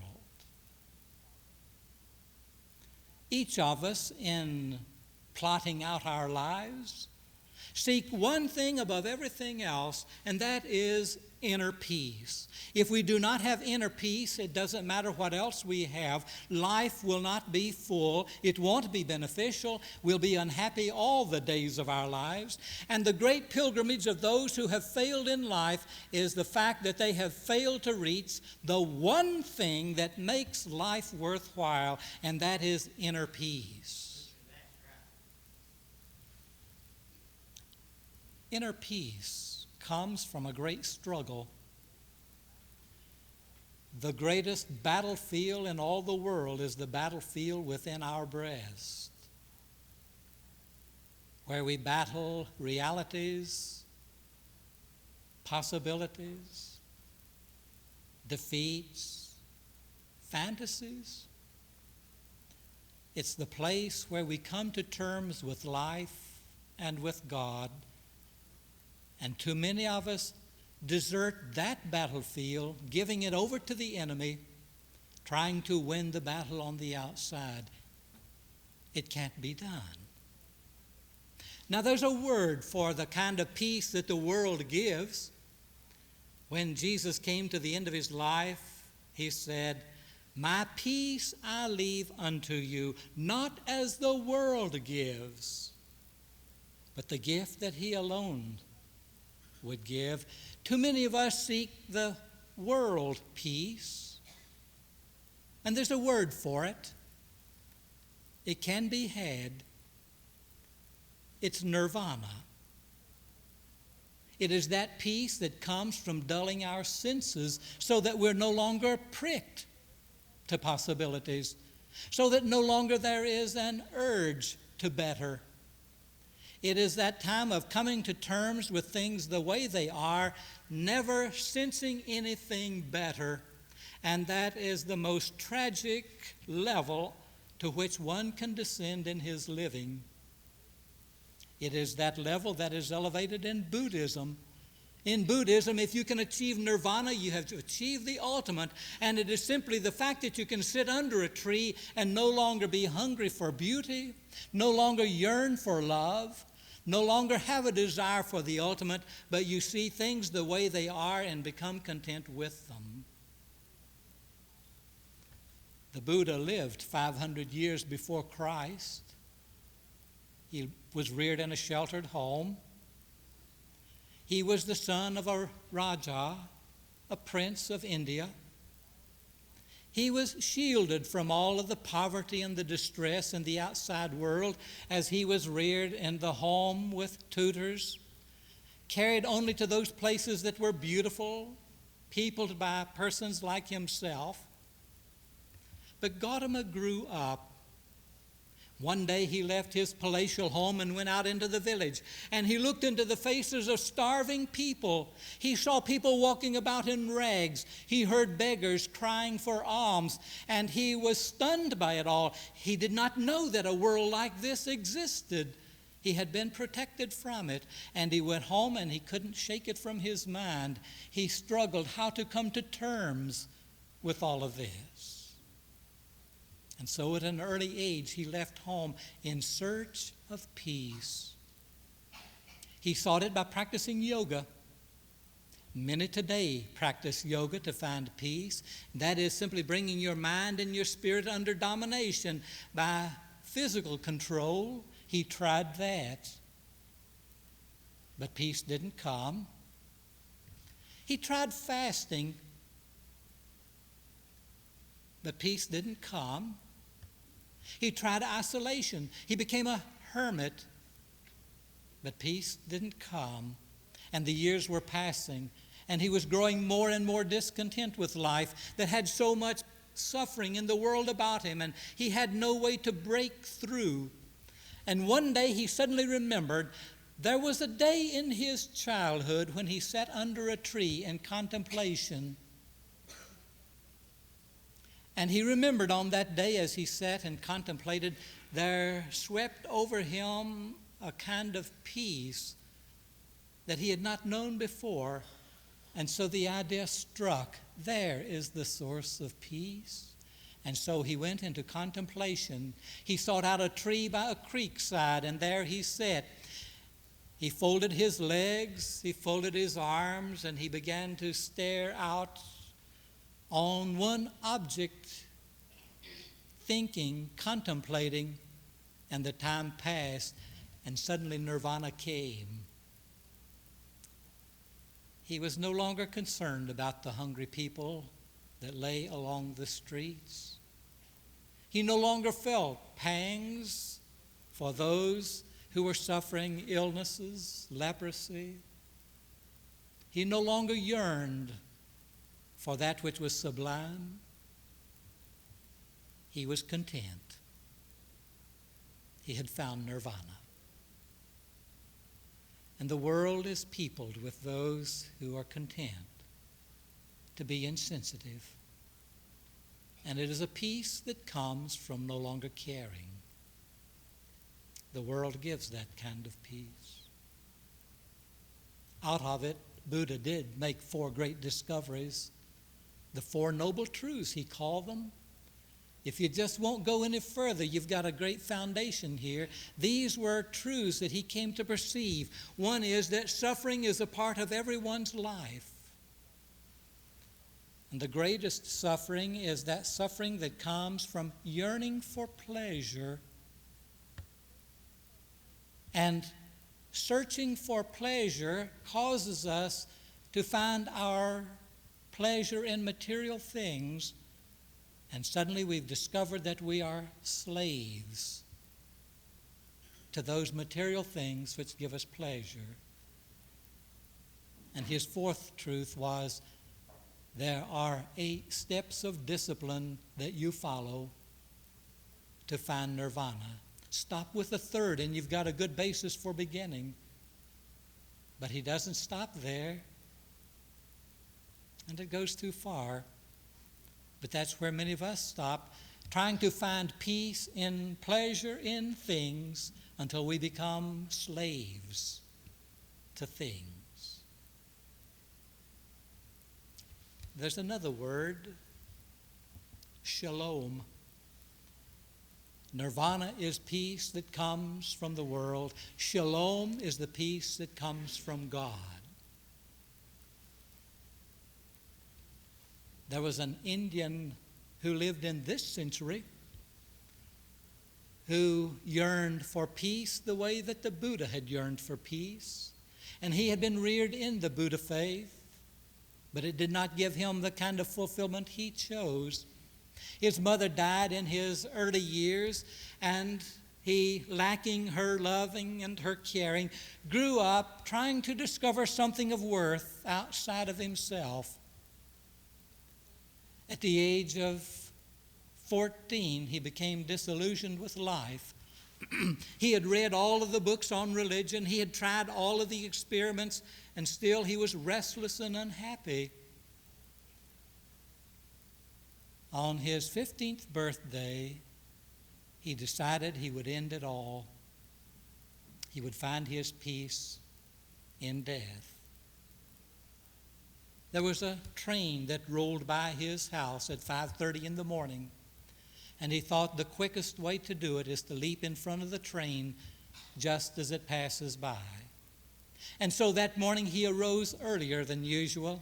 Each of us, in plotting out our lives, seek one thing above everything else, and that is inner peace. If we do not have inner peace, it doesn't matter what else we have. Life will not be full. It won't be beneficial. We'll be unhappy all the days of our lives. And the great pilgrimage of those who have failed in life is the fact that they have failed to reach the one thing that makes life worthwhile, and that is inner peace. Inner peace comes from a great struggle. The greatest battlefield in all the world is the battlefield within our breast, where we battle realities, possibilities, defeats, fantasies. It's the place where we come to terms with life and with God. And too many of us desert that battlefield, giving it over to the enemy, trying to win the battle on the outside. It can't be done. Now, there's a word for the kind of peace that the world gives. When Jesus came to the end of his life, he said, "My peace I leave unto you, not as the world gives, but the gift that he alone would give." Too many of us seek the world peace, and there's a word for it. It can be had. It's nirvana. It is that peace that comes from dulling our senses so that we're no longer pricked to possibilities, so that no longer there is an urge to better. It is that time of coming to terms with things the way they are, never sensing anything better. And that is the most tragic level to which one can descend in his living. It is that level that is elevated in Buddhism. In Buddhism, if you can achieve nirvana, you have achieved the ultimate, and it is simply the fact that you can sit under a tree and no longer be hungry for beauty, no longer yearn for love, no longer have a desire for the ultimate, but you see things the way they are and become content with them. The Buddha lived 500 years before Christ. He was reared in a sheltered home. He was the son of a Raja, a prince of India. He was shielded from all of the poverty and the distress in the outside world as he was reared in the home with tutors, carried only to those places that were beautiful, peopled by persons like himself. But Gautama grew up. One day he left his palatial home and went out into the village, and he looked into the faces of starving people. He saw people walking about in rags. He heard beggars crying for alms, and he was stunned by it all. He did not know that a world like this existed. He had been protected from it, and he went home and he couldn't shake it from his mind. He struggled how to come to terms with all of this. And so at an early age, he left home in search of peace. He sought it by practicing yoga. Many today practice yoga to find peace. That is simply bringing your mind and your spirit under domination by physical control. He tried that, but peace didn't come. He tried fasting, but peace didn't come. He tried isolation. He became a hermit, but peace didn't come. And the years were passing, and he was growing more and more discontent with life that had so much suffering in the world about him, and he had no way to break through. And one day he suddenly remembered there was a day in his childhood when he sat under a tree in contemplation. And he remembered on that day as he sat and contemplated, there swept over him a kind of peace that he had not known before. And so the idea struck, there is the source of peace. And so he went into contemplation. He sought out a tree by a creek side, and there he sat. He folded his legs, he folded his arms, and he began to stare out on one object, thinking, contemplating, and the time passed, and suddenly nirvana came. He was no longer concerned about the hungry people that lay along the streets. He no longer felt pangs for those who were suffering illnesses, leprosy. He no longer yearned for that which was sublime. He was content. He had found nirvana. And the world is peopled with those who are content to be insensitive. And it is a peace that comes from no longer caring. The world gives that kind of peace. Out of it, Buddha did make 4 great discoveries. The 4 noble truths, he called them. If you just won't go any further, you've got a great foundation here. These were truths that he came to perceive. One is that suffering is a part of everyone's life. And the greatest suffering is that suffering that comes from yearning for pleasure. And searching for pleasure causes us to find our pleasure in material things, and suddenly we've discovered that we are slaves to those material things which give us pleasure. And his 4th truth was, there are 8 steps of discipline that you follow to find nirvana. Stop with the 3rd and you've got a good basis for beginning. But he doesn't stop there. And it goes too far. But that's where many of us stop, trying to find peace in pleasure in things until we become slaves to things. There's another word, shalom. Nirvana is peace that comes from the world. Shalom is the peace that comes from God. There was an Indian who lived in this century who yearned for peace the way that the Buddha had yearned for peace. And he had been reared in the Buddha faith, but it did not give him the kind of fulfillment he chose. His mother died in his early years, and he, lacking her loving and her caring, grew up trying to discover something of worth outside of himself. At the age of 14, he became disillusioned with life. He had read all of the books on religion. He had tried all of the experiments, and still he was restless and unhappy. On his 15th birthday, he decided he would end it all. He would find his peace in death. There was a train that rolled by his house at 5:30 in the morning, and he thought the quickest way to do it is to leap in front of the train just as it passes by. And so that morning he arose earlier than usual.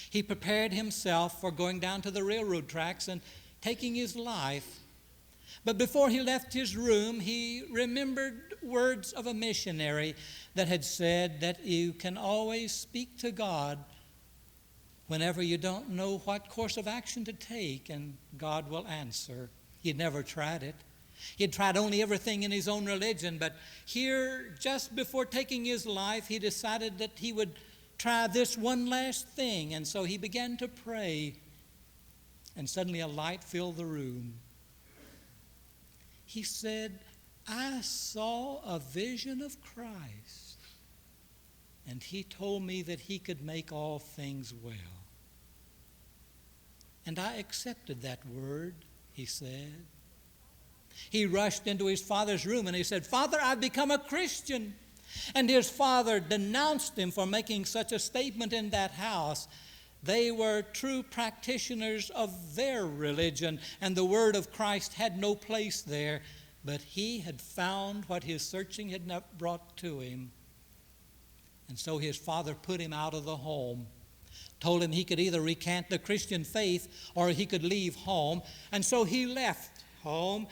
He prepared himself for going down to the railroad tracks and taking his life. But before he left his room, he remembered words of a missionary that had said that you can always speak to God whenever you don't know what course of action to take, and God will answer. He'd never tried it. He'd tried only everything in his own religion, but here, just before taking his life, he decided that he would try this one last thing, and so he began to pray, and suddenly a light filled the room. He said, "I saw a vision of Christ, and he told me that he could make all things well. And I accepted that word," he said. He rushed into his father's room and he said, "Father, I've become a Christian." And his father denounced him for making such a statement in that house. They were true practitioners of their religion, and the word of Christ had no place there. But he had found what his searching had not brought to him. And so his father put him out of the home, told him he could either recant the Christian faith or he could leave home. And so he left home,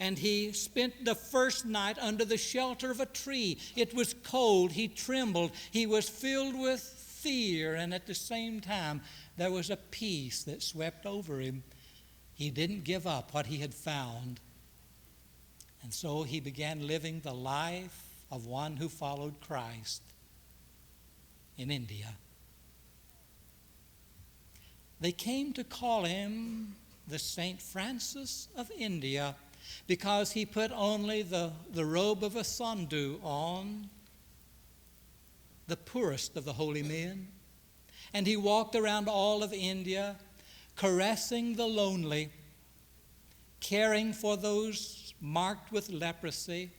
and he spent the first night under the shelter of a tree. It was cold. He trembled. He was filled with fear, and at the same time, there was a peace that swept over him. He didn't give up what he had found. And so he began living the life of one who followed Christ in India. They came to call him the St. Francis of India because he put only the robe of a Sandhu on, the poorest of the holy men. And he walked around all of India, caressing the lonely, caring for those marked with leprosy,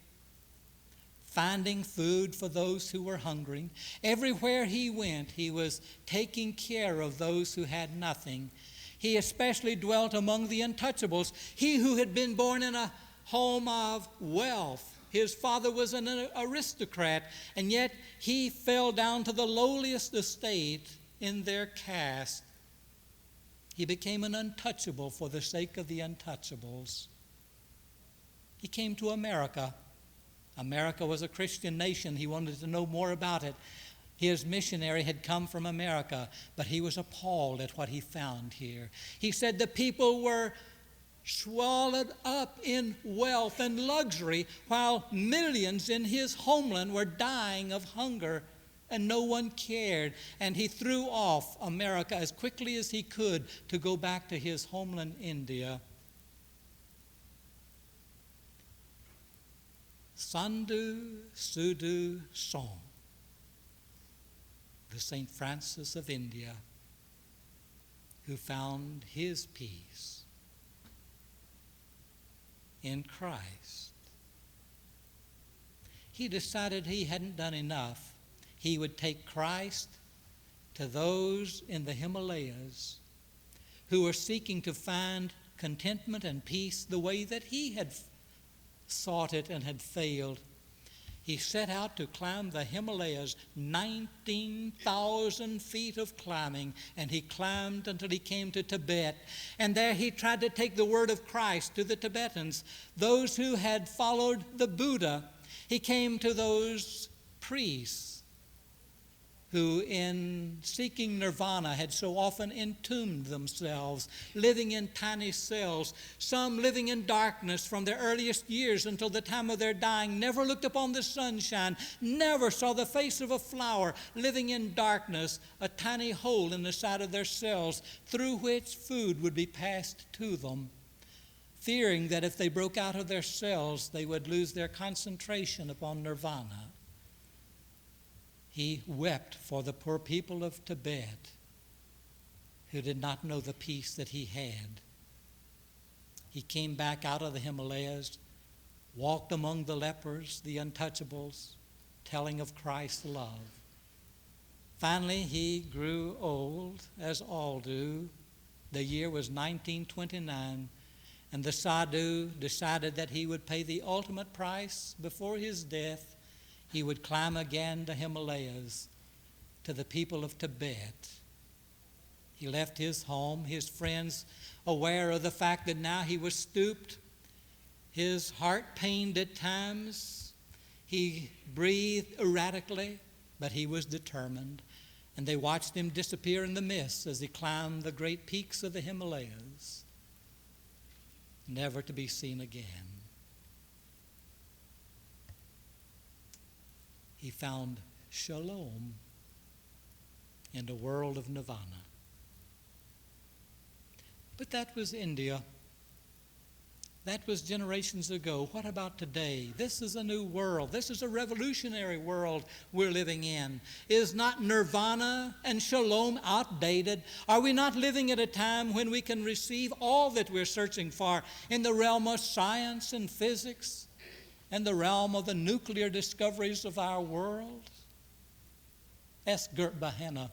finding food for those who were hungry. Everywhere he went, he was taking care of those who had nothing. He especially dwelt among the untouchables. He who had been born in a home of wealth, his father was an aristocrat, and yet he fell down to the lowliest estate in their caste. He became an untouchable for the sake of the untouchables. He came to America. America was a Christian nation. He wanted to know more about it. His missionary had come from America, but he was appalled at what he found here. He said the people were swallowed up in wealth and luxury, while millions in his homeland were dying of hunger, and no one cared. And he threw off America as quickly as he could to go back to his homeland, India. Sandhu Sudhu Song, the St. Francis of India, who found his peace in Christ. He decided he hadn't done enough. He would take Christ to those in the Himalayas who were seeking to find contentment and peace the way that he had sought it and had failed. He set out to climb the Himalayas, 19,000 feet of climbing, and he climbed until he came to Tibet. And there he tried to take the word of Christ to the Tibetans, those who had followed the Buddha. He came to those priests who, in seeking nirvana, had so often entombed themselves, living in tiny cells, some living in darkness from their earliest years until the time of their dying, never looked upon the sunshine, never saw the face of a flower, living in darkness, a tiny hole in the side of their cells through which food would be passed to them, fearing that if they broke out of their cells, they would lose their concentration upon nirvana. He wept for the poor people of Tibet who did not know the peace that he had. He came back out of the Himalayas, walked among the lepers, the untouchables, telling of Christ's love. Finally, he grew old, as all do. The year was 1929, and the sadhu decided that he would pay the ultimate price before his death. He would climb again the Himalayas to the people of Tibet. He left his home, his friends aware of the fact that now he was stooped, his heart pained at times. He breathed erratically, but he was determined. And they watched him disappear in the mist as he climbed the great peaks of the Himalayas, never to be seen again. He found shalom in the world of nirvana. But that was India. That was generations ago. What about today? This is a new world. This is a revolutionary world we're living in. Is not nirvana and shalom outdated? Are we not living at a time when we can receive all that we're searching for in the realm of science and physics, and the realm of the nuclear discoveries of our world? Ask Gert Bahena.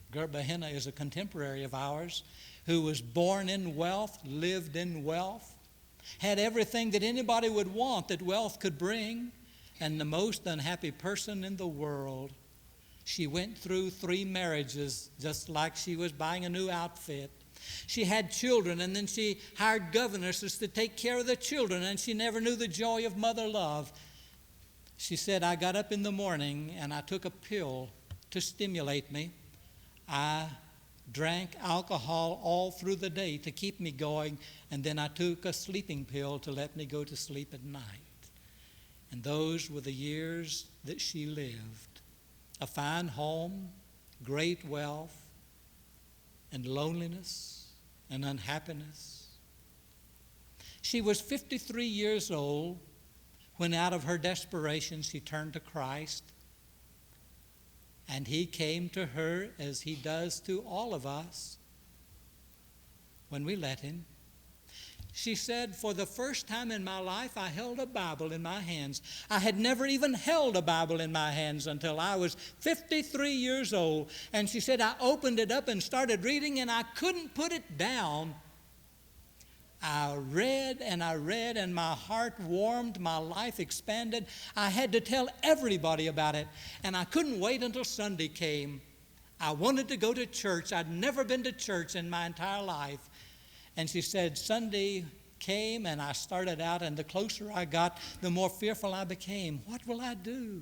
Gert Bahena is a contemporary of ours who was born in wealth, lived in wealth, had everything that anybody would want that wealth could bring, and the most unhappy person in the world. She went through 3 marriages just like she was buying a new outfit. She had children, and then she hired governesses to take care of the children, and she never knew the joy of mother love. She said, I got up in the morning and I took a pill to stimulate me. I drank alcohol all through the day to keep me going, and then I took a sleeping pill to let me go to sleep at night. And those were the years that she lived. A fine home, great wealth, and loneliness and unhappiness. She was 53 years old when, out of her desperation, she turned to Christ. And he came to her as he does to all of us when we let him. She said, for the first time in my life, I held a Bible in my hands. I had never even held a Bible in my hands until I was 53 years old. And she said, I opened it up and started reading, and I couldn't put it down. I read, and my heart warmed, my life expanded. I had to tell everybody about it, and I couldn't wait until Sunday came. I wanted to go to church. I'd never been to church in my entire life. And she said, Sunday came, and I started out, and the closer I got, the more fearful I became. What will I do?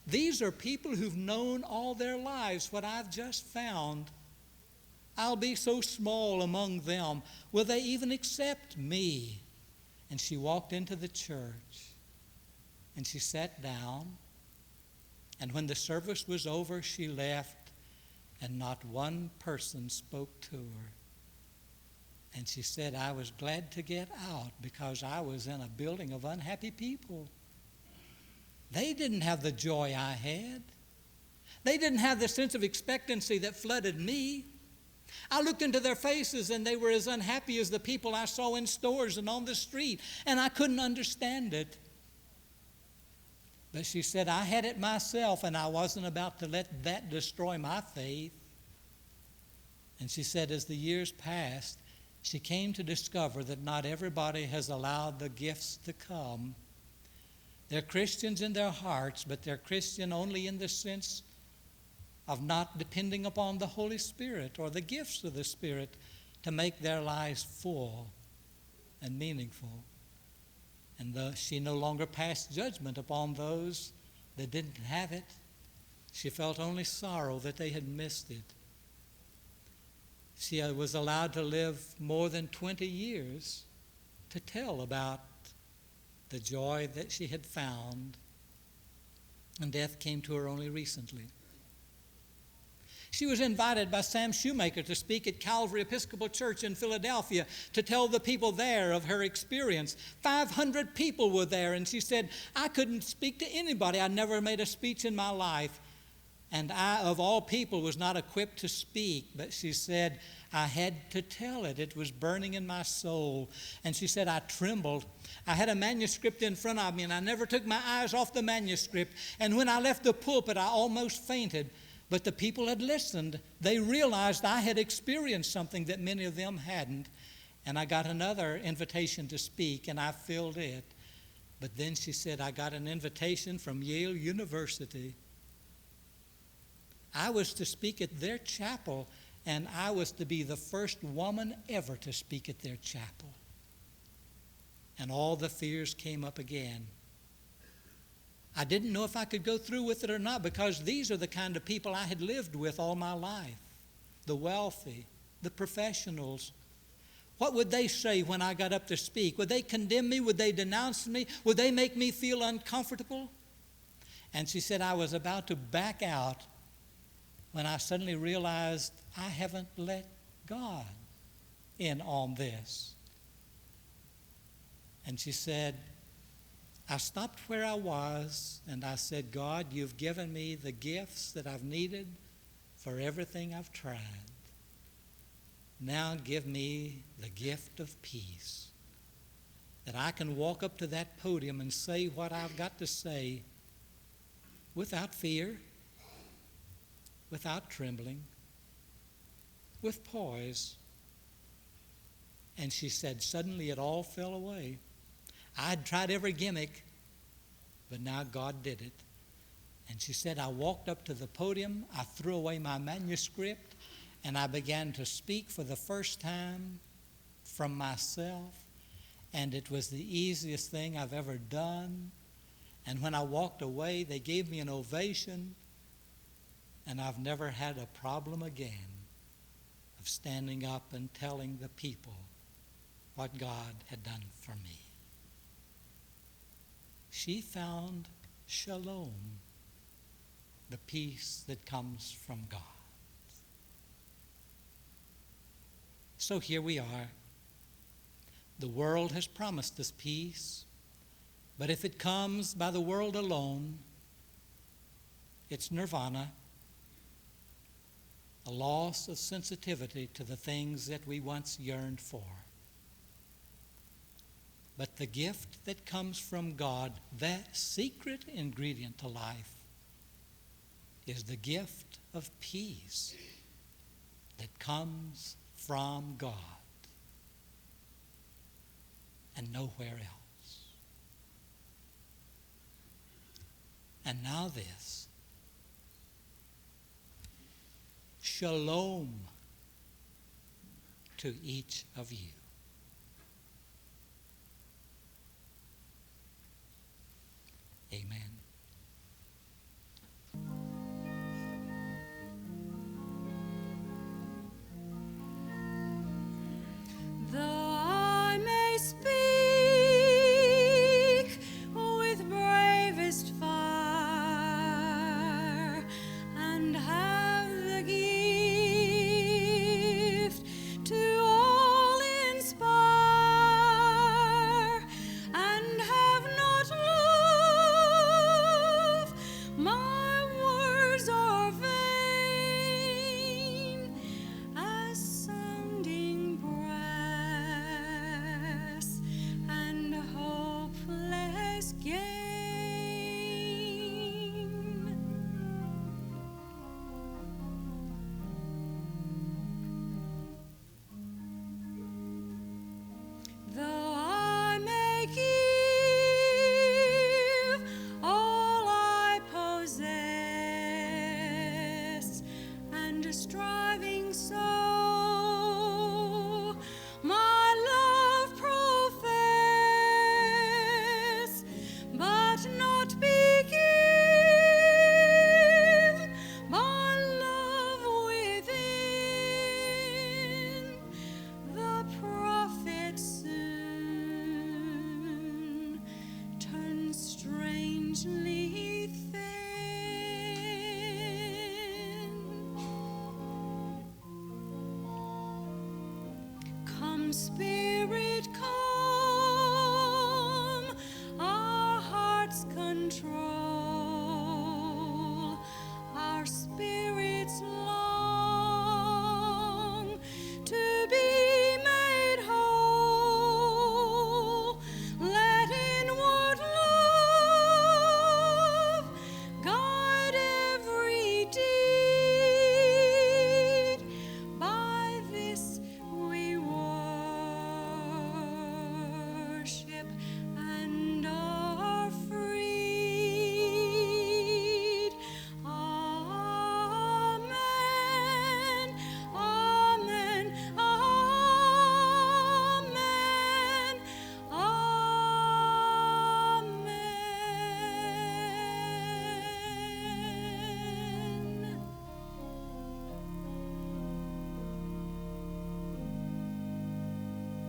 These are people who've known all their lives what I've just found. I'll be so small among them. Will they even accept me? And she walked into the church, and she sat down, and when the service was over, she left, and not one person spoke to her. And she said, I was glad to get out because I was in a building of unhappy people. They didn't have the joy I had. They didn't have the sense of expectancy that flooded me. I looked into their faces, and they were as unhappy as the people I saw in stores and on the street, and I couldn't understand it. But she said, I had it myself, and I wasn't about to let that destroy my faith. And she said, as the years passed, she came to discover that not everybody has allowed the gifts to come. They're Christians in their hearts, but they're Christian only in the sense of not depending upon the Holy Spirit or the gifts of the Spirit to make their lives full and meaningful. And she no longer passed judgment upon those that didn't have it. She felt only sorrow that they had missed it. She was allowed to live more than 20 years to tell about the joy that she had found, and death came to her only recently. She was invited by Sam Shoemaker to speak at Calvary Episcopal Church in Philadelphia to tell the people there of her experience. 500 people were there, and she said, I couldn't speak to anybody. I never made a speech in my life. And I, of all people, was not equipped to speak, but she said, I had to tell it. It was burning in my soul. And she said, I trembled. I had a manuscript in front of me, and I never took my eyes off the manuscript. And when I left the pulpit, I almost fainted. But the people had listened. They realized I had experienced something that many of them hadn't. And I got another invitation to speak, and I filled it. But then she said, I got an invitation from Yale University. I was to speak at their chapel, and I was to be the first woman ever to speak at their chapel. And all the fears came up again. I didn't know if I could go through with it or not, because these are the kind of people I had lived with all my life. The wealthy, the professionals. What would they say when I got up to speak? Would they condemn me? Would they denounce me? Would they make me feel uncomfortable? And she said, I was about to back out when I suddenly realized I haven't let God in on this. And she said, I stopped where I was and I said, God, you've given me the gifts that I've needed for everything I've tried. Now give me the gift of peace, that I can walk up to that podium and say what I've got to say without fear, without trembling, with poise. And she said, suddenly it all fell away. I'd tried every gimmick, but now God did it. And she said, I walked up to the podium, I threw away my manuscript, and I began to speak for the first time from myself. And it was the easiest thing I've ever done. And when I walked away, they gave me an ovation. And I've never had a problem again of standing up and telling the people what God had done for me. She found shalom, the peace that comes from God. So here we are. The world has promised us peace, but if it comes by the world alone, it's nirvana, a loss of sensitivity to the things that we once yearned for. But the gift that comes from God, that secret ingredient to life, is the gift of peace that comes from God and nowhere else. And now this. Shalom to each of you. Amen. Though I may speak with bravest fire and have the gift to all inspire and have not striving